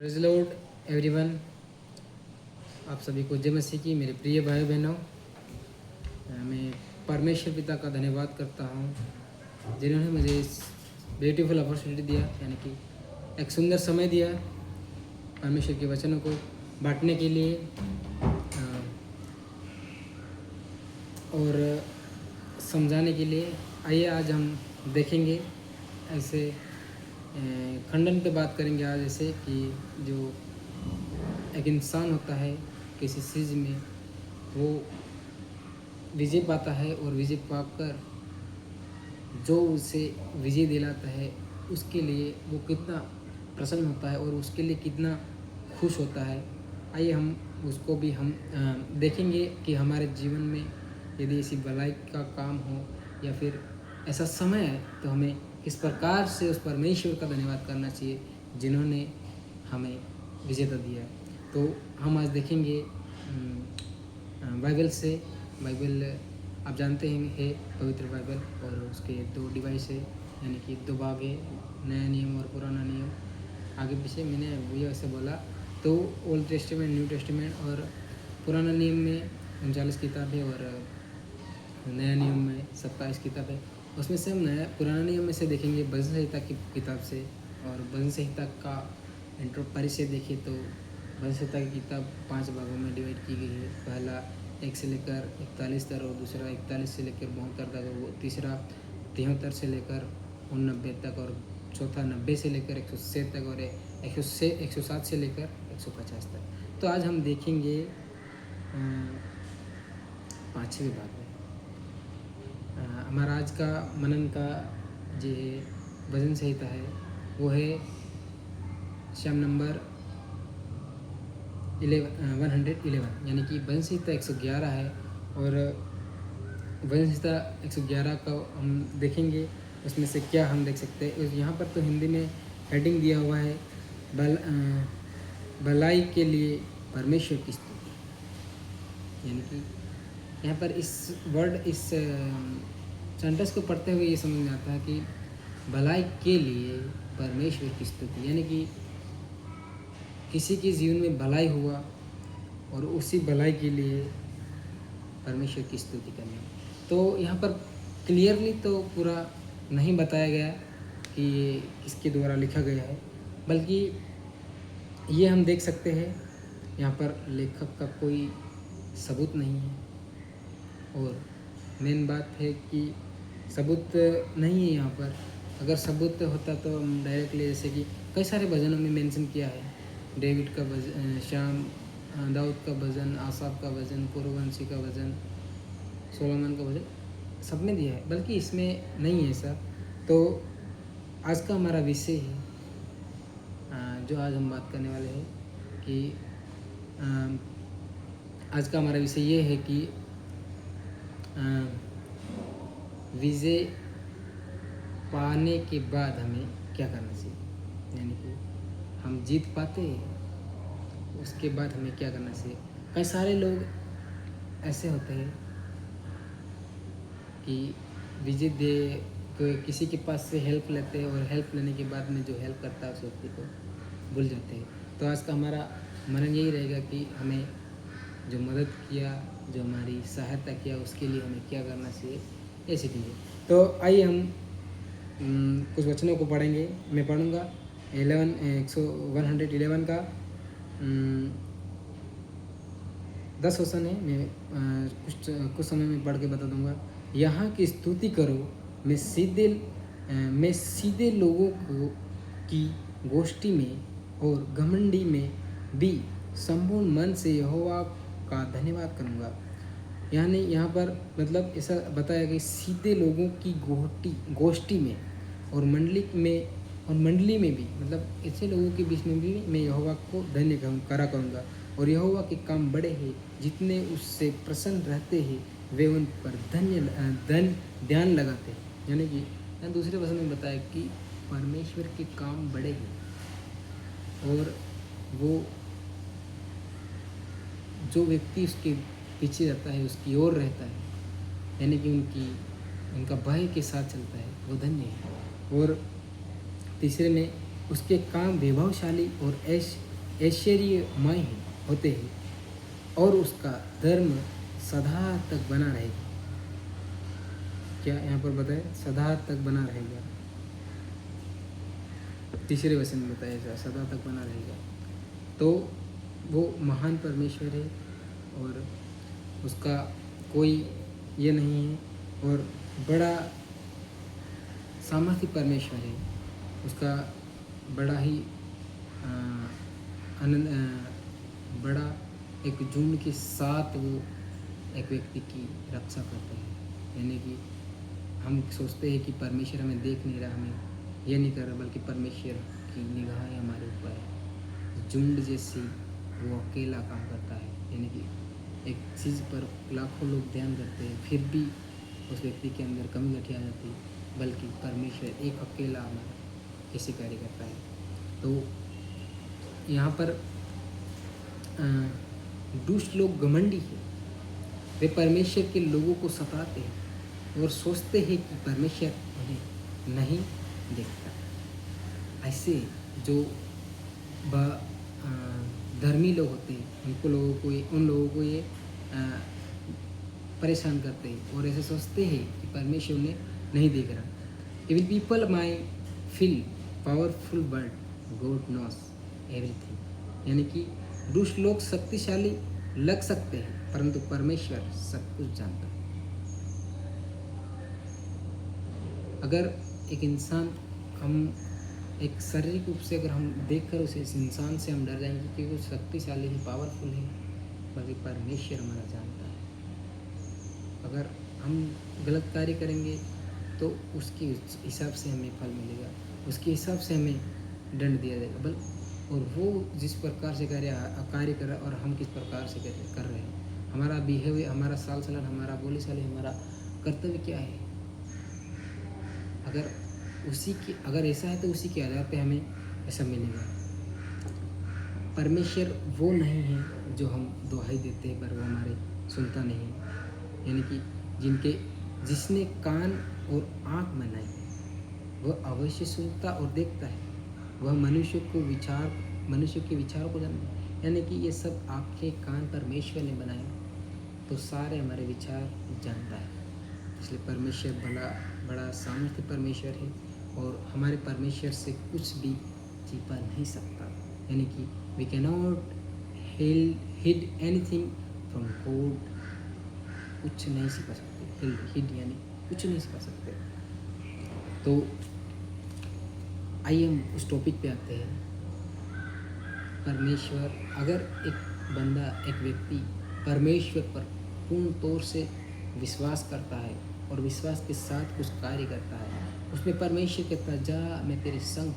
Praise Lord everyone, आप सभी को जय मसीह की मेरे प्रिय भाई बहनों। मैं परमेश्वर पिता का धन्यवाद करता हूँ जिन्होंने मुझे इस ब्यूटीफुल अपॉर्चुनिटी दिया, यानी कि एक सुंदर समय दिया परमेश्वर के वचनों को बांटने के लिए और समझाने के लिए। आइए आज हम देखेंगे ऐसे खंडन पे बात करेंगे आज, ऐसे कि जो एक इंसान होता है किसी चीज़ में, वो विजय पाता है और विजय पाकर जो उसे विजय दिलाता है उसके लिए वो कितना प्रसन्न होता है और उसके लिए कितना खुश होता है। आइए हम उसको भी हम देखेंगे कि हमारे जीवन में यदि ऐसी भलाई का काम हो या फिर ऐसा समय है तो हमें किस प्रकार से उस परमेश्वर का धन्यवाद करना चाहिए जिन्होंने हमें विजेता दिया है। तो हम आज देखेंगे बाइबल से। बाइबल आप जानते हैं है पवित्र बाइबल, और उसके दो डिवाइस है, यानी कि दो भाग है, नया नियम और पुराना नियम। आगे पीछे मैंने वही ऐसे बोला। तो ओल्ड टेस्टामेंट, न्यू टेस्टामेंट, और पुराना नियम में 39 किताब है और नया नियम में 27 किताब है। उसमें से हम नया पुराना नियम में से देखेंगे भजन संहिता की किताब से, और भजन संहिता का इंट्रो परिचय देखिए तो भजन संहिता की किताब 5 भागों में डिवाइड की गई है। पहला 1 से लेकर 41 तक, और दूसरा 41 से लेकर 72 तक, वो तीसरा 73 से लेकर 89 तक, और चौथा 90 से लेकर 106 तक, और 107 से लेकर 150 तक। तो आज हम देखेंगे 5वें भाग में। हमारा आज का मनन का जो भजन संहिता है वो है शाम नंबर 111, यानी कि भजन संहिता 111 है। और भजन संहिता 111 का हम देखेंगे, उसमें से क्या हम देख सकते हैं। यहाँ पर तो हिंदी में हेडिंग दिया हुआ है भलाई के लिए परमेश्वर की स्तुति, यानी कि यहाँ पर इस सेंटेंस को पढ़ते हुए ये समझ में आता है कि भलाई के लिए परमेश्वर की स्तुति, यानी कि किसी के जीवन में भलाई हुआ और उसी भलाई के लिए परमेश्वर की स्तुति करनी। तो यहाँ पर क्लियरली तो पूरा नहीं बताया गया कि ये किसके द्वारा लिखा गया है, बल्कि ये हम देख सकते हैं यहाँ पर लेखक का कोई सबूत नहीं है। और मेन बात है कि सबूत नहीं है यहाँ पर। अगर सबूत होता तो हम डायरेक्टली, जैसे कि कई सारे भजनों में मेंशन किया है, डेविड का भजन, दाऊद का भजन, आसाफ का भजन, पूर्ववंशी का भजन, सोलोमन का भजन, सब में दिया है, बल्कि इसमें नहीं है ऐसा। तो आज का हमारा विषय है, जो आज हम बात करने वाले हैं कि आज का हमारा विषय ये है कि विजय पाने के बाद हमें क्या करना चाहिए, यानी कि हम जीत पाते हैं उसके बाद हमें क्या करना चाहिए। कई सारे लोग ऐसे होते हैं कि विजय दे तो किसी के पास से हेल्प लेते हैं, और हेल्प लेने के बाद में जो हेल्प करता है उस व्यक्ति को भूल जाते हैं। तो आज का हमारा मनन यही रहेगा कि हमें जो मदद किया, जो हमारी सहायता किया, उसके लिए हमें क्या करना चाहिए, ये सीखेंगे। तो आइए हम कुछ वचनों को पढ़ेंगे। मैं पढ़ूँगा 111 का 10 वचन है। मैं कुछ समय में पढ़ के बता दूँगा। यहाँ की स्तुति करो, मैं सीधे लोगों की गोष्ठी में और घमंडी में भी संपूर्ण मन से यहोवा का धन्यवाद करूँगा। यानी यहाँ पर मतलब ऐसा बताया कि सीधे लोगों की गोष्ठी में और मंडली में भी, मतलब ऐसे लोगों के बीच में भी मैं यहोवा को धन्य करा करूँगा। और यहोवा के काम बड़े हैं, जितने उससे प्रसन्न रहते हैं वे उन पर ध्यान लगाते हैं। यानी कि यहाँ दूसरे वचन में बताया कि परमेश्वर के काम बड़े हैं, और वो जो व्यक्ति उसके पीछे रहता है, उसकी ओर रहता है, यानी कि उनका भय के साथ चलता है, वो धन्य है। और तीसरे में उसके काम वैभवशाली और ऐश्वर्यमय होते हैं और उसका धर्म सदा तक बना रहेगा। क्या यहाँ पर बताए? सदा तक बना रहेगा। तीसरे वचन में बताया जाए सदा तक बना रहेगा। तो वो महान परमेश्वर है और उसका कोई ये नहीं है, और बड़ा सामर्थ्य परमेश्वर है। उसका बड़ा ही आनंद, बड़ा एक झुंड के साथ वो एक व्यक्ति की रक्षा करते हैं। यानी कि हम सोचते हैं कि परमेश्वर हमें देख नहीं रहा, हमें ये नहीं कर रहा, बल्कि परमेश्वर की निगाहें हमारे ऊपर है। झुंड जैसी वो अकेला काम करता है। यानी कि एक चीज़ पर लाखों लोग ध्यान करते हैं, फिर भी उस व्यक्ति के अंदर कमी घटी आ जाती है, बल्कि परमेश्वर एक अकेला हमारा कैसे कार्य करता है। तो यहाँ पर दुष्ट लोग घमंडी है, वे परमेश्वर के लोगों को सताते हैं और सोचते हैं कि परमेश्वर उन्हें नहीं देखता। ऐसे जो धर्मी लोग होते हैं उन लोगों को ये परेशान करते हैं और ऐसे सोचते हैं कि परमेश्वर उन्हें नहीं देख रहा। Evil people my feel powerful but God knows everything. यानी कि दुष्ट लोग शक्तिशाली लग सकते हैं, परंतु परमेश्वर सब कुछ जानता है। अगर एक इंसान, हम एक शारीरिक रूप से अगर हम देखकर उसे इस इंसान से हम डर जाएंगे कि वो शक्तिशाली है, पावरफुल है, बल्कि परमेश्वर हमारा जानता है। अगर हम गलत कार्य करेंगे तो उसके हिसाब से हमें फल मिलेगा, उसके हिसाब से हमें दंड दिया जाएगा। और वो जिस प्रकार से कार्य कर रहा है और हम किस प्रकार से कर रहे हैं, हमारा बिहेवियर, हमारा साल चलन, हमारा बोली चाली, हमारा कर्तव्य क्या है, अगर ऐसा है तो उसी के आधार पे हमें ऐसा मिलेगा। परमेश्वर वो नहीं है जो हम दुहाई देते हैं पर वो हमारे सुनता नहीं है। यानी कि जिसने कान और आँख बनाई है वह अवश्य सुनता और देखता है, वह मनुष्य के विचारों को जानता है। यानी कि ये सब आँखें कान परमेश्वर ने बनाया, तो सारे हमारे विचार जानता है। इसलिए परमेश्वर बड़ा सामर्थ्य परमेश्वर है और हमारे परमेश्वर से कुछ भी छिपा नहीं सकता। यानी कि we can not hid anything from God. कुछ नहीं छिपा सकते, हिड यानी कुछ नहीं छिपा सकते। तो आइए हम उस टॉपिक पे आते हैं। परमेश्वर, अगर एक व्यक्ति परमेश्वर पर पूर्ण तौर से विश्वास करता है और विश्वास के साथ कुछ कार्य करता है, उसमें परमेश्वर कहता है जा मैं तेरे संग,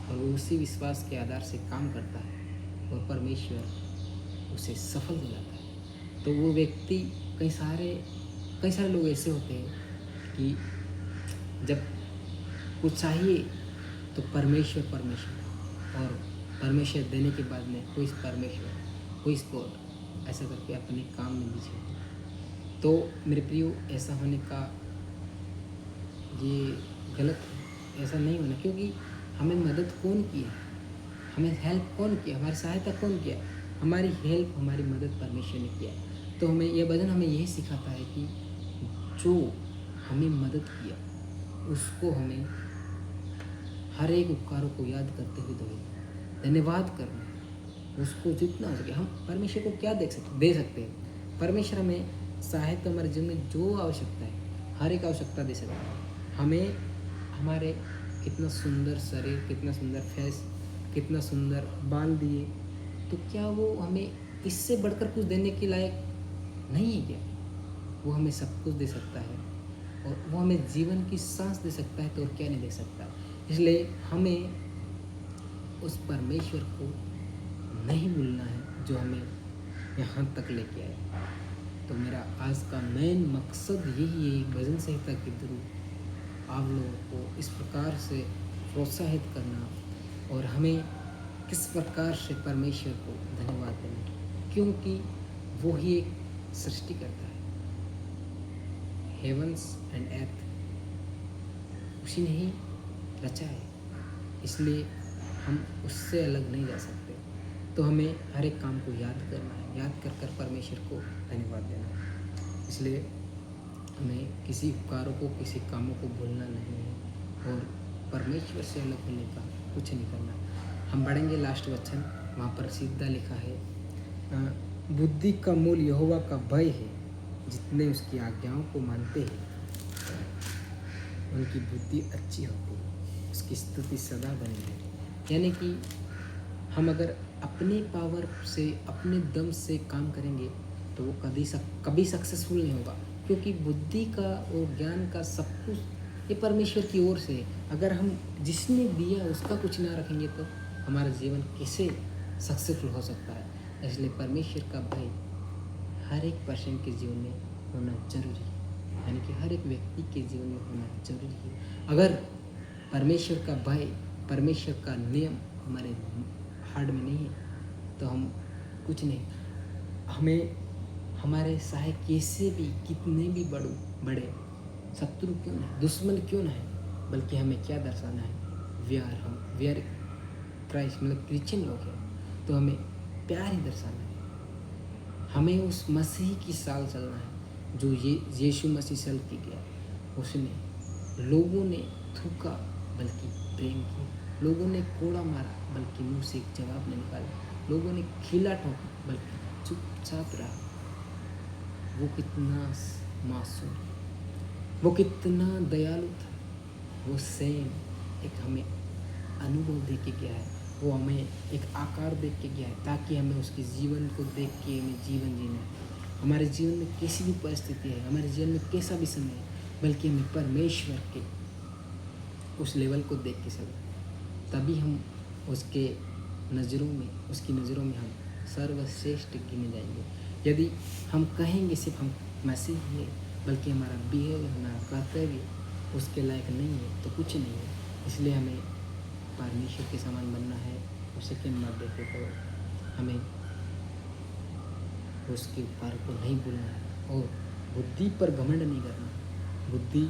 और वो उसी विश्वास के आधार से काम करता है और परमेश्वर उसे सफल दिलाता है। तो वो व्यक्ति, कई सारे लोग ऐसे होते हैं कि जब कुछ चाहिए तो परमेश्वर और परमेश्वर देने के बाद में कोई गॉड ऐसा करके अपने काम में बिजी। तो मेरे प्रियो, ऐसा होने का ये गलत है, ऐसा नहीं होना। क्योंकि हमें मदद कौन किया, हमें हेल्प कौन किया, हमारी सहायता कौन किया? हमारी हेल्प, हमारी मदद परमेश्वर ने किया। तो हमें यह भजन हमें यही सिखाता है कि जो हमें मदद किया उसको हमें हर एक उपकारों को याद करते हुए धन्यवाद करना, उसको जितना हो सके। हम परमेश्वर को क्या दे सकते हैं? परमेश्वर हमें सहायता, हमारे जीवन में जो आवश्यकता है हर एक आवश्यकता दे सकता है। हमें हमारे कितना सुंदर शरीर, कितना सुंदर फेस, कितना सुंदर बाल दिए, तो क्या वो हमें इससे बढ़कर कुछ देने के लायक नहीं है क्या? वो हमें सब कुछ दे सकता है और वो हमें जीवन की सांस दे सकता है, तो और क्या नहीं दे सकता। इसलिए हमें उस परमेश्वर को नहीं भूलना है जो हमें यहाँ तक लेके आए। तो मेरा आज का मेन मकसद यही है, भजन संहिता के थ्रू आप लोगों को इस प्रकार से प्रोत्साहित करना और हमें किस प्रकार से परमेश्वर को धन्यवाद देना, क्योंकि वो ही एक सृष्टि करता है। हेवंस एंड एर्थ उसी ने ही रचा है, इसलिए हम उससे अलग नहीं जा सकते। तो हमें हर एक काम को याद करना है, याद कर कर परमेश्वर को धन्यवाद देना है। इसलिए हमें किसी उपकारों को, किसी कामों को भूलना नहीं है और परमेश्वर से अलग होने का कुछ नहीं करना। हम बढ़ेंगे लास्ट वचन, वहाँ पर सीधा लिखा है, बुद्धि का मूल यहोवा का भय है, जितने उसकी आज्ञाओं को मानते हैं उनकी बुद्धि अच्छी होती है, उसकी स्तुति सदा बनी रहती। यानी कि हम अगर अपने पावर से, अपने दम से काम करेंगे तो वो कभी सक्सेसफुल नहीं होगा, क्योंकि बुद्धि का और ज्ञान का सब कुछ ये परमेश्वर की ओर से है। अगर हम जिसने दिया उसका कुछ ना रखेंगे तो हमारा जीवन कैसे सक्सेसफुल हो सकता है। इसलिए परमेश्वर का भय हर एक पर्सन के जीवन में होना जरूरी है, यानी कि हर एक व्यक्ति के जीवन में होना जरूरी है। अगर परमेश्वर का भय, परमेश्वर का नियम हमारे हार्ट में नहीं है तो हम कुछ नहीं, हमें हमारे चाहे कैसे भी, कितने भी बड़े शत्रु क्यों ना, दुश्मन क्यों ना है, बल्कि हमें क्या दर्शाना है, वी आर क्राइस्ट, मतलब क्रिश्चियन लोग हैं तो हमें प्यार ही दर्शाना है। हमें उस मसीह की चाल चलना है जो यीशु मसीह चल के गया। उसने लोगों ने थूका बल्कि प्रेम किया, लोगों ने कोड़ा मारा बल्कि मुंह से एक जवाब नहीं निकाला, लोगों ने खिला ठोका बल्कि चुपचाप रहा। वो कितना मासूम, वो कितना दयालु था। वो सेम एक हमें अनुभव दे के गया है, वो हमें एक आकार दे के गया है ताकि हमें उसके जीवन को देख के हमें जीवन जीना है। हमारे जीवन में कैसी भी परिस्थिति है, हमारे जीवन में कैसा भी समय है, बल्कि हमें परमेश्वर के उस लेवल को देख के चलना, तभी हम उसके नज़रों में, उसकी नज़रों में हम सर्वश्रेष्ठ गिने जाएंगे। यदि हम कहेंगे सिर्फ हम मसीह हैं, बल्कि हमारा बिहेवियर, हमारा कर्तव्य उसके लायक नहीं है तो कुछ नहीं है। इसलिए हमें परमेश्वर के समान बनना है। और सेकेंड बात देखें तो हमें उसके ऊपर को नहीं भूलना है और बुद्धि पर घमंड नहीं करना। बुद्धि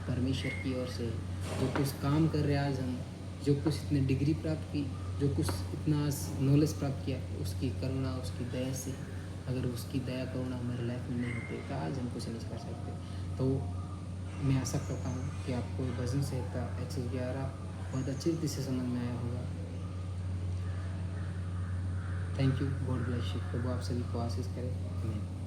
परमेश्वर की ओर से जो कुछ काम कर रहे आज हम, जो कुछ इतने डिग्री प्राप्त की, जो कुछ इतना नॉलेज प्राप्त किया, उसकी करुणा, उसकी दया से, अगर उसकी दया करुणा हमारे लाइफ में नहीं होती तो आज हम कुछ नहीं कर सकते। तो मैं आशा करता हूँ कि आपको भजन संहिता 111 बहुत अच्छी रीति से समझ में आया होगा। Thank you, God bless you. प्रभु आप सभी को आशीष करे। आमीन।